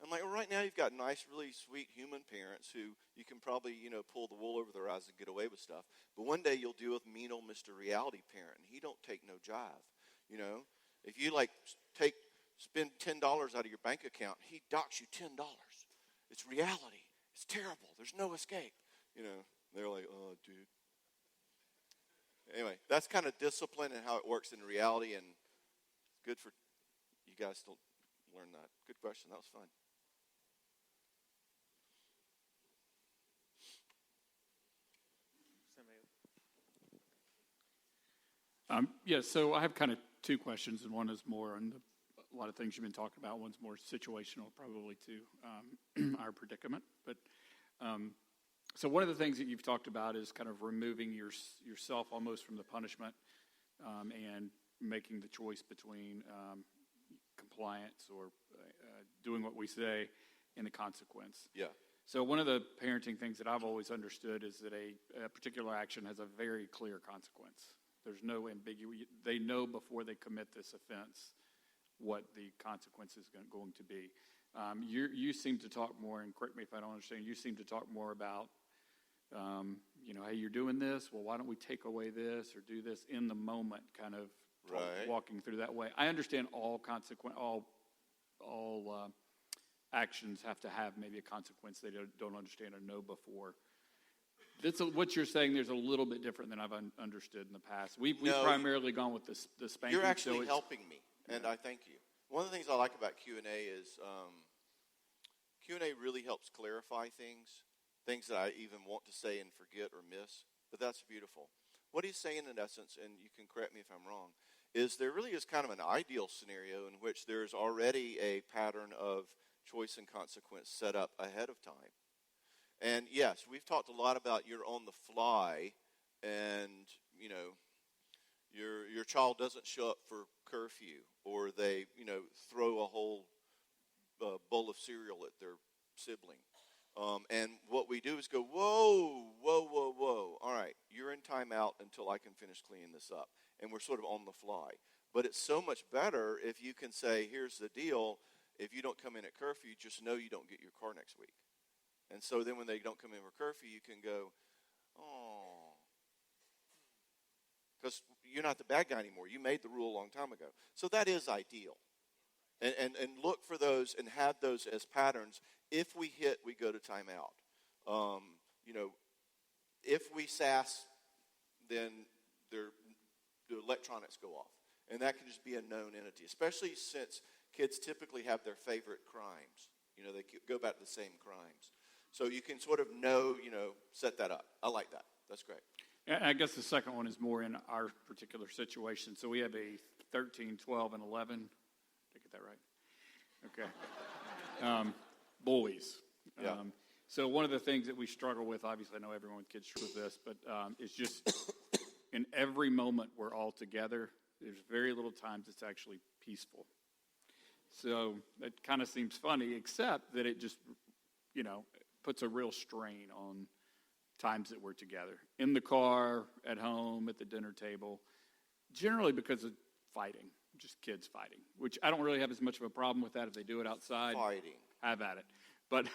I'm like, well, right now you've got nice, really sweet human parents who you can probably, pull the wool over their eyes and get away with stuff. But one day you'll deal with mean old Mr. Reality Parent, and he don't take no jive. If you spend $10 out of your bank account, he docks you $10. It's reality. It's terrible. There's no escape. They're like, oh, dude. Anyway, that's kind of discipline and how it works in reality, and it's good for you guys to learn that. Good question. That was fun. So I have kind of two questions, and one is more on a lot of things you've been talking about. One's more situational, probably to our predicament. But so one of the things that you've talked about is kind of removing yourself almost from the punishment and making the choice between compliance or doing what we say and the consequence. Yeah. So one of the parenting things that I've always understood is that a particular action has a very clear consequence. There's no ambiguity. They know before they commit this offense what the consequence is going to be. You seem to talk more, and correct me if I don't understand, you seem to talk more about, hey, you're doing this, well, why don't we take away this or do this in the moment, kind of walking through that way. I understand all actions have to have maybe a consequence they don't understand or know before. What you're saying there's a little bit different than I've understood in the past. We've primarily gone with the spanking. You're actually helping me, and I thank you. One of the things I like about Q&A is Q&A really helps clarify things that I even want to say and forget or miss, but that's beautiful. What he's saying in essence, and you can correct me if I'm wrong, is there really is kind of an ideal scenario in which there's already a pattern of choice and consequence set up ahead of time. And yes, we've talked a lot about you're on the fly, and your child doesn't show up for curfew, or they throw a whole bowl of cereal at their sibling. And what we do is go, whoa, whoa, whoa, whoa. All right, you're in timeout until I can finish cleaning this up. And we're sort of on the fly. But it's so much better if you can say, here's the deal. If you don't come in at curfew, just know you don't get your car next week. And so then when they don't come in for curfew, you can go, oh. Because you're not the bad guy anymore. You made the rule a long time ago. So that is ideal. And look for those and have those as patterns. If we hit, we go to timeout. If we sass, then the electronics go off. And that can just be a known entity, especially since kids typically have their favorite crimes. They go back to the same crimes. So you can sort of know, set that up. I like that. That's great. I guess the second one is more in our particular situation. So we have a 13, 12, and 11. Did I get that right? Okay. Boys. Yeah. So one of the things that we struggle with, obviously I know everyone with kids struggles with this, but it's just in every moment we're all together, there's very little times it's actually peaceful. So it kind of seems funny, except that it just, puts a real strain on times that we're together. In the car, at home, at the dinner table, generally because of fighting, just kids fighting, which I don't really have as much of a problem with that if they do it outside. Fighting. Have at it. But,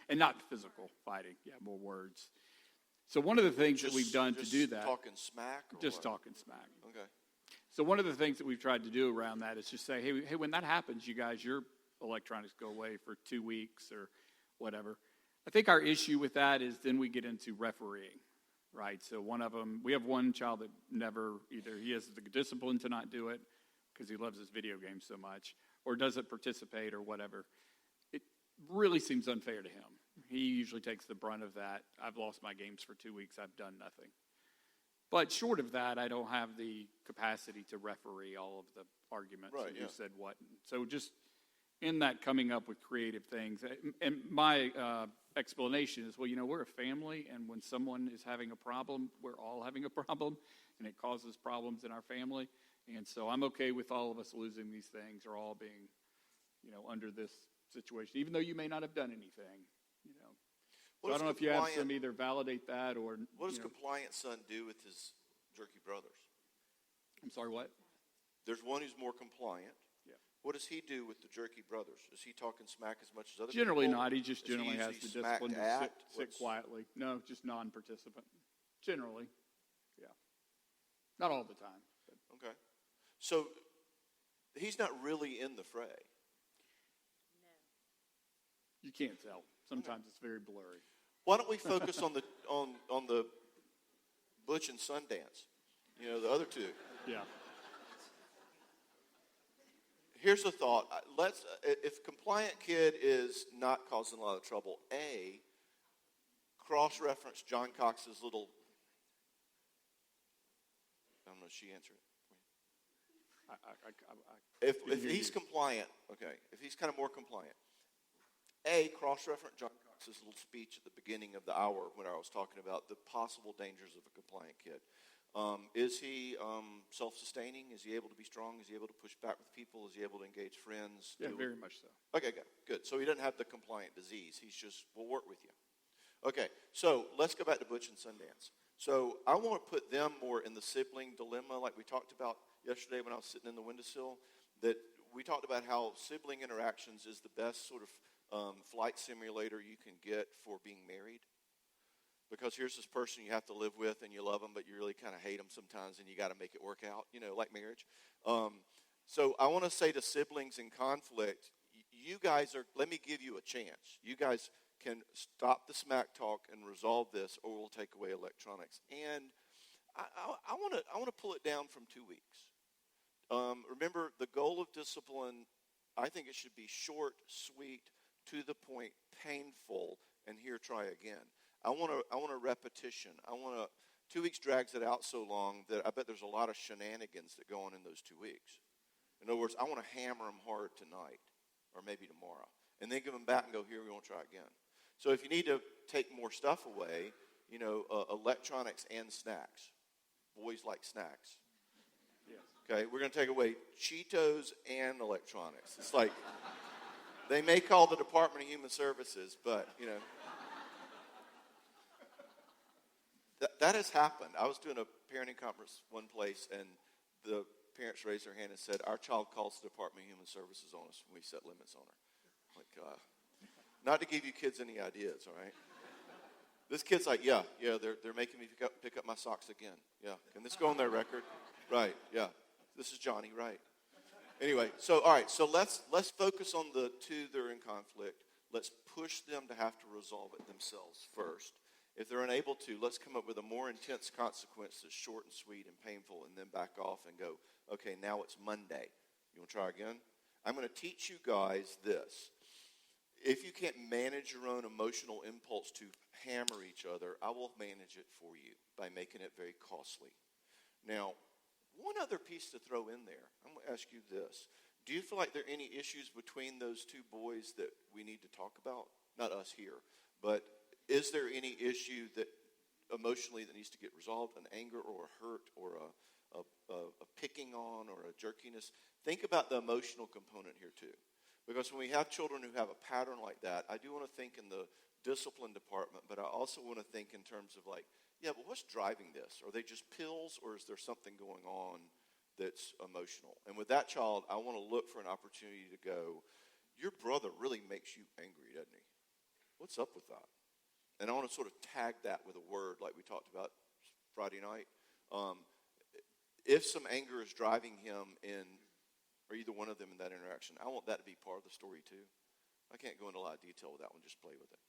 and not physical fighting, more words. So one of the things that we've done to do that. Talking smack? Just talking smack. Okay. So one of the things that we've tried to do around that is just say, hey, when that happens, you guys, your electronics go away for 2 weeks or whatever. I think our issue with that is then we get into refereeing, right? So one of them, we have one child that never, either he has the discipline to not do it because he loves his video games so much, or doesn't participate or whatever. It really seems unfair to him. He usually takes the brunt of that. I've lost my games for 2 weeks. I've done nothing. But short of that, I don't have the capacity to referee all of the arguments and who said what. So just in that coming up with creative things. And my explanation is, we're a family, and when someone is having a problem, we're all having a problem, and it causes problems in our family. And so I'm okay with all of us losing these things or all being, under this situation, even though you may not have done anything, So I don't know if you have some either validate that or... What does compliant son do with his jerky brothers? I'm sorry, what? There's one who's more compliant. Yeah. What does he do with the jerky brothers? Is he talking smack as much as other Generally people? not. He just generally has the discipline to sit quietly. No, just non-participant. Generally, yeah. Not all the time. But. Okay. So he's not really in the fray. No. You can't tell. Sometimes it's very blurry. Why don't we focus on the Butch and Sundance? The other two. Yeah. Here's the thought. If compliant kid is not causing a lot of trouble, cross-reference John Cox's little. I don't know. She answered it. If he's compliant, okay. If he's kind of more compliant, cross-reference John Cox's little speech at the beginning of the hour when I was talking about the possible dangers of a compliant kid. Is he self-sustaining? Is he able to be strong? Is he able to push back with people? Is he able to engage friends? Yeah, very much so. Okay, good. So he doesn't have the compliant disease. He's just, we'll work with you. Okay, so let's go back to Butch and Sundance. So I want to put them more in the sibling dilemma like we talked about yesterday when I was sitting in the windowsill, that we talked about how sibling interactions is the best sort of flight simulator you can get for being married. Because here's this person you have to live with and you love them, but you really kind of hate them sometimes and you got to make it work out, like marriage. So I want to say to siblings in conflict, you guys let me give you a chance. You guys can stop the smack talk and resolve this, or we'll take away electronics. And I want to pull it down from 2 weeks. Remember, the goal of discipline, I think it should be short, sweet, to the point, painful, and here, try again. I want a repetition. 2 weeks drags it out so long that I bet there's a lot of shenanigans that go on in those 2 weeks. In other words, I want to hammer them hard tonight or maybe tomorrow, and then give them back and go, here, we won't try again. So if you need to take more stuff away, electronics and snacks. Boys like snacks. Yes. Okay, we're going to take away Cheetos and electronics. It's like, they may call the Department of Human Services, but, That has happened. I was doing a parenting conference one place, and the parents raised their hand and said, our child calls the Department of Human Services on us when we set limits on her. Like, not to give you kids any ideas, all right? This kid's like, yeah, they're making me pick up my socks again. Yeah, can this go on their record? Right, yeah. This is Johnny, right. Anyway, so all right, so let's focus on the two that are in conflict. Let's push them to have to resolve it themselves first. If they're unable to, let's come up with a more intense consequence that's short and sweet and painful, and then back off and go, okay, now it's Monday. You want to try again? I'm going to teach you guys this. If you can't manage your own emotional impulse to hammer each other, I will manage it for you by making it very costly. Now, one other piece to throw in there. I'm going to ask you this. Do you feel like there are any issues between those two boys that we need to talk about? Not us here, but is there any issue that emotionally that needs to get resolved, an anger or a hurt or a picking on or a jerkiness? Think about the emotional component here too. Because when we have children who have a pattern like that, I do want to think in the discipline department, but I also want to think in terms of like, yeah, but what's driving this? Are they just pills, or is there something going on that's emotional? And with that child, I want to look for an opportunity to go, your brother really makes you angry, doesn't he? What's up with that? And I want to sort of tag that with a word like we talked about Friday night. If some anger is driving him in, or either one of them in that interaction, I want that to be part of the story too. I can't go into a lot of detail with that one. Just play with it.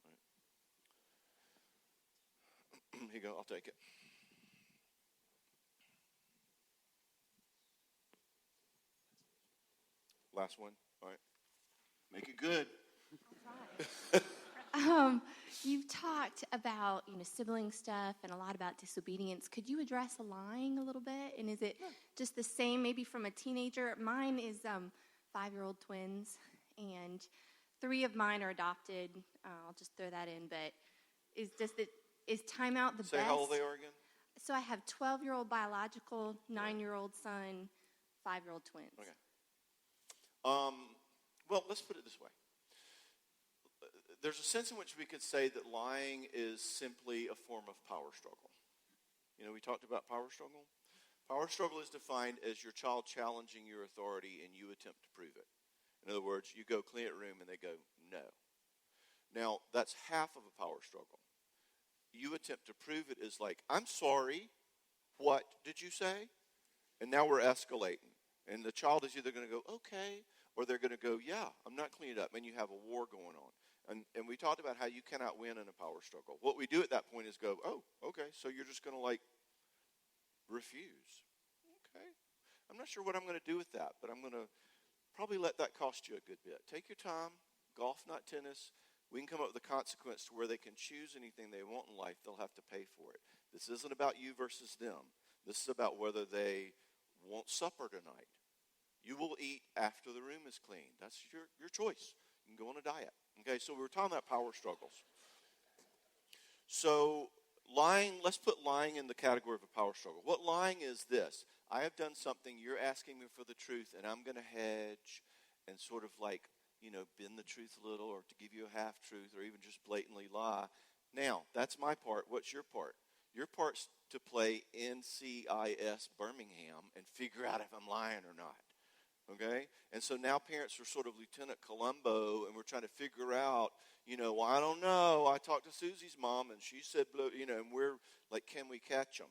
All right. Here you go. I'll take it. Last one. All right. Make it good. You've talked about, sibling stuff and a lot about disobedience. Could you address lying a little bit? And is it just the same maybe from a teenager? Mine is 5-year-old twins, and 3 of mine are adopted. I'll just throw that in. But is timeout the best? Say how old they are again? So I have 12-year-old biological, 9-year-old son, 5-year-old twins. Okay. Well, let's put it this way. There's a sense in which we could say that lying is simply a form of power struggle. We talked about power struggle. Power struggle is defined as your child challenging your authority and you attempt to prove it. In other words, you go clean a room and they go, no. Now, that's half of a power struggle. You attempt to prove it is like, I'm sorry, what did you say? And now we're escalating. And the child is either going to go, okay, or they're going to go, yeah, I'm not cleaning it up. And you have a war going on. And we talked about how you cannot win in a power struggle. What we do at that point is go, oh, okay, so you're just going to refuse. Okay. I'm not sure what I'm going to do with that, but I'm going to probably let that cost you a good bit. Take your time. Golf, not tennis. We can come up with a consequence to where they can choose anything they want in life. They'll have to pay for it. This isn't about you versus them. This is about whether they want supper tonight. You will eat after the room is clean. That's your choice. You can go on a diet. Okay, so we were talking about power struggles. So lying, let's put lying in the category of a power struggle. What lying is this? I have done something, you're asking me for the truth, and I'm going to hedge and sort of bend the truth a little, or to give you a half-truth, or even just blatantly lie. Now, that's my part. What's your part? Your part's to play NCIS Birmingham and figure out if I'm lying or not. Okay? And so now parents are sort of Lieutenant Columbo, and we're trying to figure out, well, I don't know. I talked to Susie's mom, and she said, and we're like, can we catch them?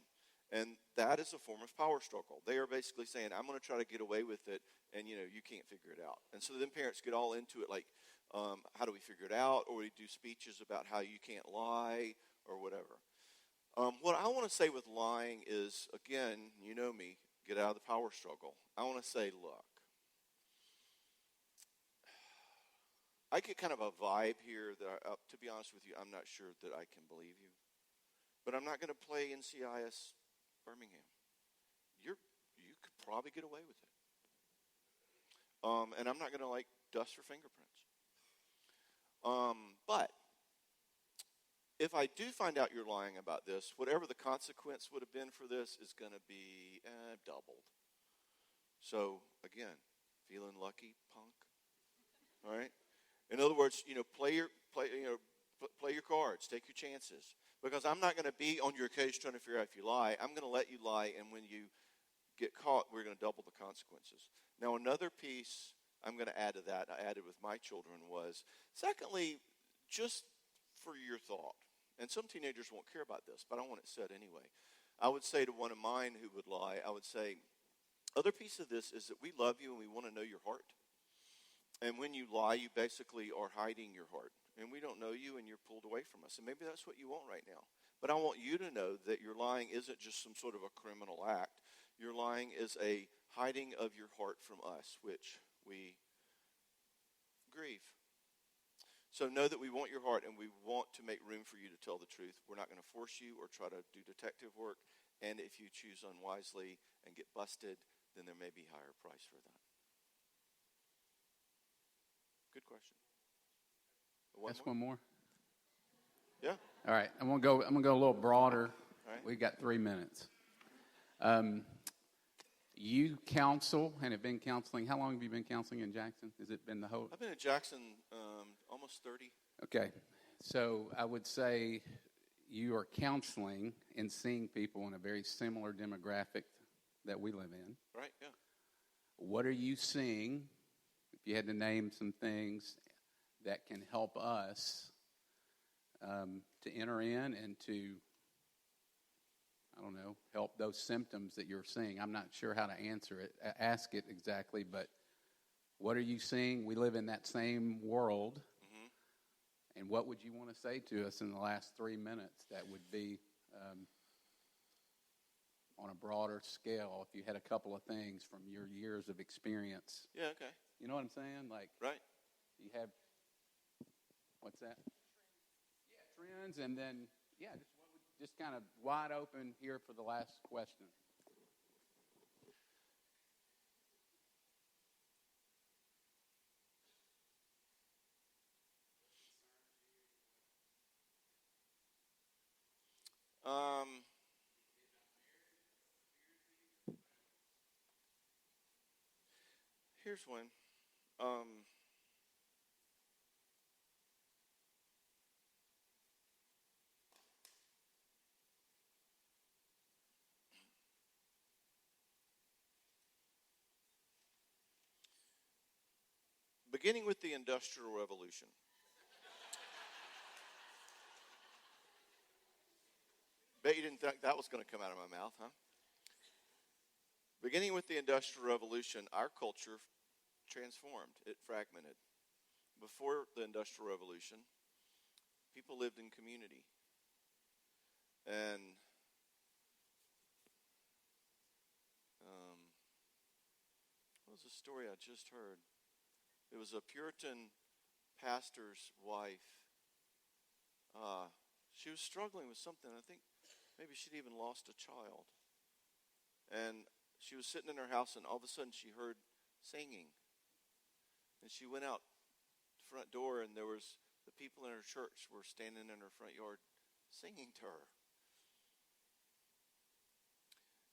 And that is a form of power struggle. They are basically saying, I'm going to try to get away with it, and, you can't figure it out. And so then parents get all into it, like, how do we figure it out? Or we do speeches about how you can't lie or whatever. What I want to say with lying is, again, you know me, get out of the power struggle. I want to say, look, I get kind of a vibe here that, to be honest with you, I'm not sure that I can believe you. But I'm not going to play NCIS Birmingham. You could probably get away with it. And I'm not going to dust for fingerprints. But if I do find out you're lying about this, whatever the consequence would have been for this is going to be doubled. So again, feeling lucky, punk. All right. In other words, play play your cards, take your chances. Because I'm not going to be on your case trying to figure out if you lie. I'm going to let you lie, and when you get caught, we're going to double the consequences. Now, another piece I'm going to add to that, I added with my children, was, secondly, just for your thought. And some teenagers won't care about this, but I want it said anyway. I would say to one of mine who would lie, I would say, other piece of this is that we love you and we want to know your heart. And when you lie, you basically are hiding your heart. And we don't know you and you're pulled away from us. And maybe that's what you want right now. But I want you to know that your lying isn't just some sort of a criminal act. Your lying is a hiding of your heart from us, which we grieve. So know that we want your heart and we want to make room for you to tell the truth. We're not going to force you or try to do detective work. And if you choose unwisely and get busted, then there may be a higher price for that. Good question. One more. Yeah. All right. I'm gonna go a little broader. All right. We got 3 minutes. You counsel and have been counseling. How long have you been counseling in Jackson? Has it been the whole? I've been in Jackson almost 30. Okay. So I would say you are counseling and seeing people in a very similar demographic that we live in. Right, yeah. What are you seeing, if you had to name some things that can help us to enter in and to, I don't know, help those symptoms that you're seeing? I'm not sure how to ask it exactly, but what are you seeing? We live in that same world. Mm-hmm. And what would you want to say to us in the last 3 minutes that would be on a broader scale, if you had a couple of things from your years of experience? Yeah, okay. You know what I'm saying? Like, right. You have, what's that? Yeah, trends, and then, just kind of wide open here for the last question. Here's one. Beginning with the Industrial Revolution. Bet you didn't think that was going to come out of my mouth, huh? Beginning with the Industrial Revolution, our culture transformed. It fragmented. Before the Industrial Revolution, people lived in community. And what was the story I just heard? It was a Puritan pastor's wife. She was struggling with something. I think maybe she'd even lost a child. And she was sitting in her house, and all of a sudden she heard singing. And she went out the front door, and there was the people in her church were standing in her front yard singing to her.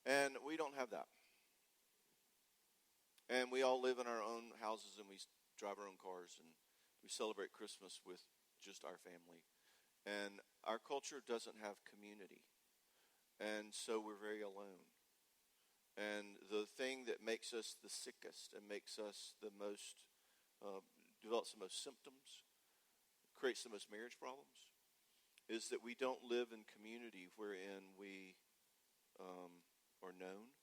And we don't have that. And we all live in our own houses, and we drive our own cars, and we celebrate Christmas with just our family. And our culture doesn't have community. And so we're very alone. And the thing that makes us the sickest and makes us the most, develops the most symptoms, creates the most marriage problems, is that we don't live in community wherein we are known.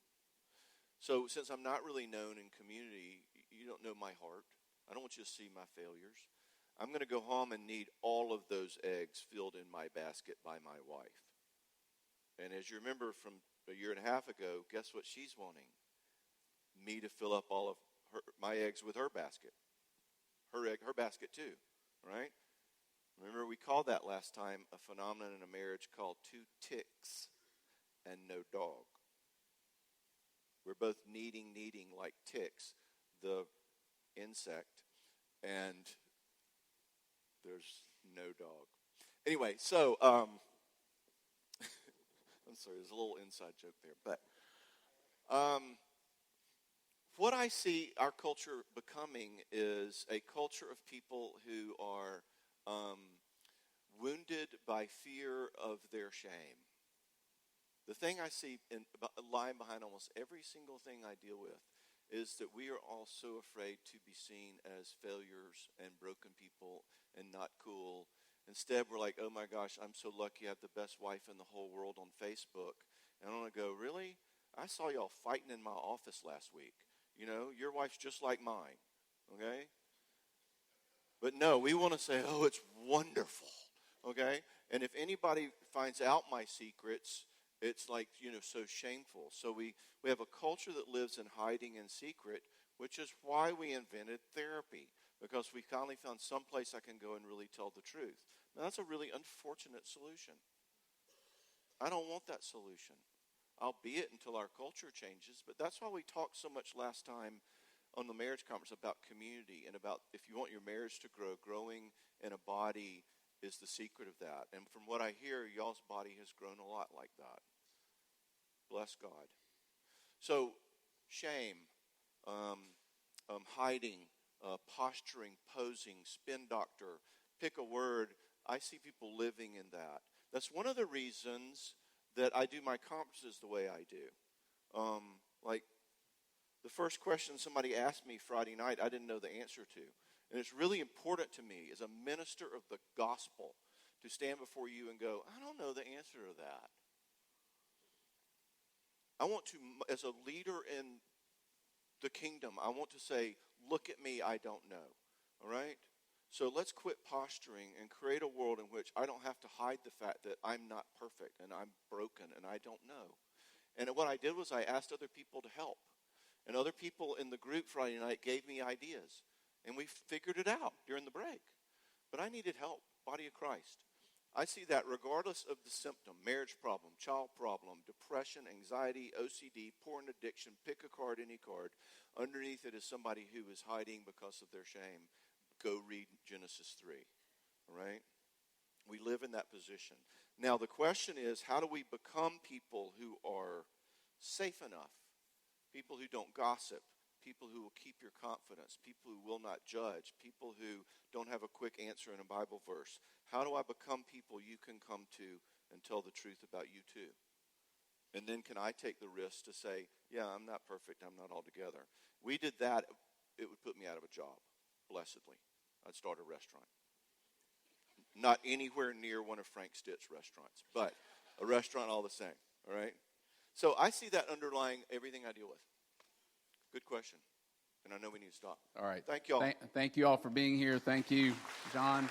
So since I'm not really known in community, you don't know my heart. I don't want you to see my failures. I'm going to go home and need all of those eggs filled in my basket by my wife. And as you remember from a year and a half ago, guess what she's wanting? Me to fill up all of my eggs with her basket. Her basket too, right? Remember we called that last time a phenomenon in a marriage called two ticks and no dog. We're both needing like ticks, the insect, and there's no dog. Anyway, so I'm sorry, there's a little inside joke there, but what I see our culture becoming is a culture of people who are wounded by fear of their shame. The thing I see lying behind almost every single thing I deal with is that we are all so afraid to be seen as failures and broken people and not cool. Instead, we're like, oh my gosh, I'm so lucky I have the best wife in the whole world on Facebook. And I'm going to go, really? I saw y'all fighting in my office last week. You know, your wife's just like mine, okay? But no, we want to say, oh, it's wonderful, okay? And if anybody finds out my secrets, it's like, so shameful. So we have a culture that lives in hiding in secret, which is why we invented therapy, because we finally found some place I can go and really tell the truth. Now, that's a really unfortunate solution. I don't want that solution. Albeit until our culture changes, but that's why we talked so much last time on the marriage conference about community and about if you want your marriage to grow, growing in a body is the secret of that. And from what I hear, y'all's body has grown a lot like that. Bless God. So, shame, hiding, posturing, posing, spin doctor, pick a word. I see people living in that. That's one of the reasons that I do my conferences the way I do. Like, the first question somebody asked me Friday night, I didn't know the answer to. And it's really important to me as a minister of the gospel to stand before you and go, I don't know the answer to that. I want to, as a leader in the kingdom, I want to say, look at me, I don't know. All right? So let's quit posturing and create a world in which I don't have to hide the fact that I'm not perfect and I'm broken and I don't know. And what I did was I asked other people to help. And other people in the group Friday night gave me ideas. And we figured it out during the break. But I needed help, body of Christ. I see that regardless of the symptom, marriage problem, child problem, depression, anxiety, OCD, porn addiction, pick a card, any card. Underneath it is somebody who is hiding because of their shame. Go read Genesis 3, all right? We live in that position. Now, the question is, how do we become people who are safe enough? People who don't gossip, people who will keep your confidence, people who will not judge, people who don't have a quick answer in a Bible verse. How do I become people you can come to and tell the truth about you too? And then can I take the risk to say, yeah, I'm not perfect, I'm not all together. We did that, it would put me out of a job, blessedly. I'd start a restaurant. Not anywhere near one of Frank Stitt's restaurants, but a restaurant all the same, all right? So I see that underlying everything I deal with. Good question. And I know we need to stop. All right. Thank you all. Thank you all for being here. Thank you, John.